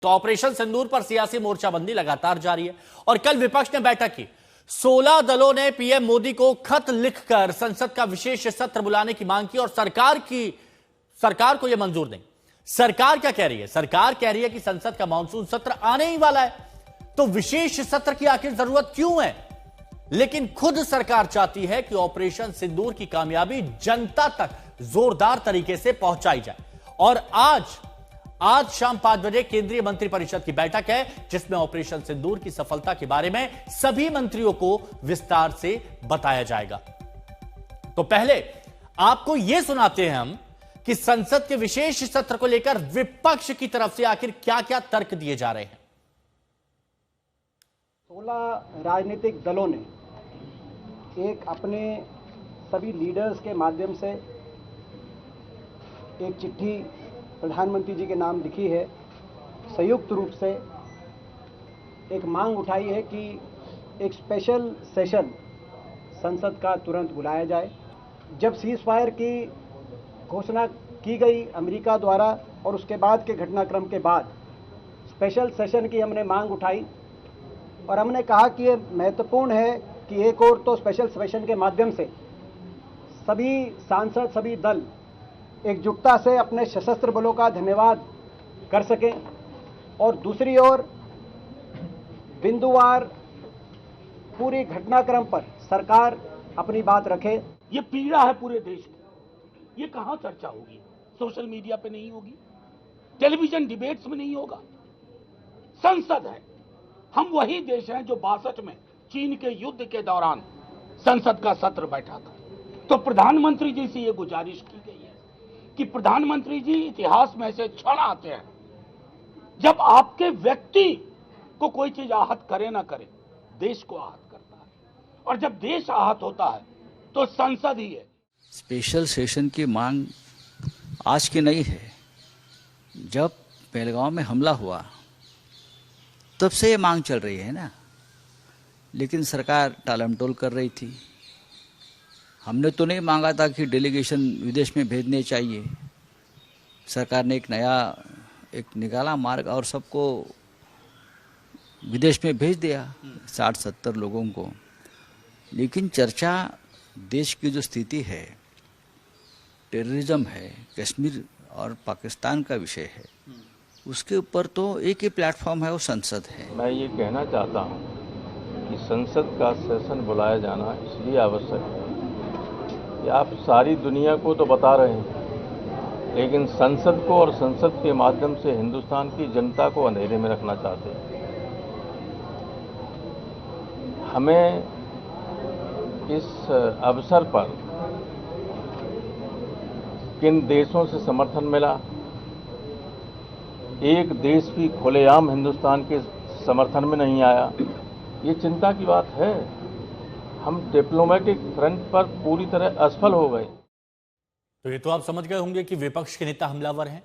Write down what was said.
तो ऑपरेशन सिंदूर पर सियासी मोर्चाबंदी लगातार जारी है और कल विपक्ष ने बैठक की। 16 दलों ने पीएम मोदी को खत लिखकर संसद का विशेष सत्र बुलाने की मांग की और सरकार को यह मंजूर नहीं। सरकार क्या कह रही है? सरकार कह रही है कि संसद का मानसून सत्र आने ही वाला है, तो विशेष सत्र की आखिर जरूरत क्यों है? लेकिन खुद सरकार चाहती है कि ऑपरेशन सिंदूर की कामयाबी जनता तक जोरदार तरीके से पहुंचाई जाए। और आज शाम 5 बजे केंद्रीय मंत्रिपरिषद की बैठक है, जिसमें ऑपरेशन सिंदूर की सफलता के बारे में सभी मंत्रियों को विस्तार से बताया जाएगा। तो पहले आपको यह सुनाते हैं हम कि संसद के विशेष सत्र को लेकर विपक्ष की तरफ से आखिर क्या-क्या तर्क दिए जा रहे हैं। 16 राजनीतिक दलों ने एक अपने सभी लीडर्स के माध्यम से एक चिट्ठी प्रधानमंत्री जी के नाम लिखी है। संयुक्त रूप से एक मांग उठाई है कि एक स्पेशल सेशन संसद का तुरंत बुलाया जाए। जब सीज फायर की घोषणा की गई अमेरिका द्वारा और उसके बाद के घटनाक्रम के बाद स्पेशल सेशन की हमने मांग उठाई और हमने कहा कि ये महत्वपूर्ण है कि एक और तो स्पेशल सेशन के माध्यम से सभी सांसद, सभी दल एकजुटता से अपने सशस्त्र बलों का धन्यवाद कर सकें और दूसरी ओर बिंदुवार पूरी घटनाक्रम पर सरकार अपनी बात रखे। ये पीड़ा है पूरे देश में, ये कहां चर्चा होगी? सोशल मीडिया पे नहीं होगी, टेलीविजन डिबेट्स में नहीं होगा। संसद है, हम वही देश हैं जो 62 में चीन के युद्ध के दौरान संसद का सत्र बैठा था। तो प्रधानमंत्री जी से ये गुजारिश की गई है कि प्रधानमंत्री जी, इतिहास में ऐसे क्षण आते हैं जब आपके व्यक्ति को कोई चीज आहत करे ना करे, देश को आहत करता है, और जब देश आहत होता है तो संसद ही है। स्पेशल सेशन की मांग आज की नहीं है। जब पहलगांव में हमला हुआ तब से ये मांग चल रही है ना, लेकिन सरकार टालमटोल कर रही थी। हमने तो नहीं मांगा था कि डेलीगेशन विदेश में भेजने चाहिए। सरकार ने एक निकाला मार्ग और सबको विदेश में भेज दिया, 60-70 लोगों को। लेकिन चर्चा देश की जो स्थिति है, टेररिज्म है, कश्मीर और पाकिस्तान का विषय है, उसके ऊपर तो एक ही प्लेटफॉर्म है, वो संसद है। मैं ये कहना चाहता हूँ कि संसद का सेशन बुलाया जाना इसलिए आवश्यक है कि आप सारी दुनिया को तो बता रहे हैं, लेकिन संसद को और संसद के माध्यम से हिंदुस्तान की जनता को अंधेरे में रखना चाहते हैं। हमें इस अवसर पर किन देशों से समर्थन मिला, एक देश भी खुलेआम हिंदुस्तान के समर्थन में नहीं आया, ये चिंता की बात है। हम डिप्लोमेटिक फ्रंट पर पूरी तरह असफल हो गए। तो ये तो आप समझ गए होंगे कि विपक्ष के नेता हमलावर हैं।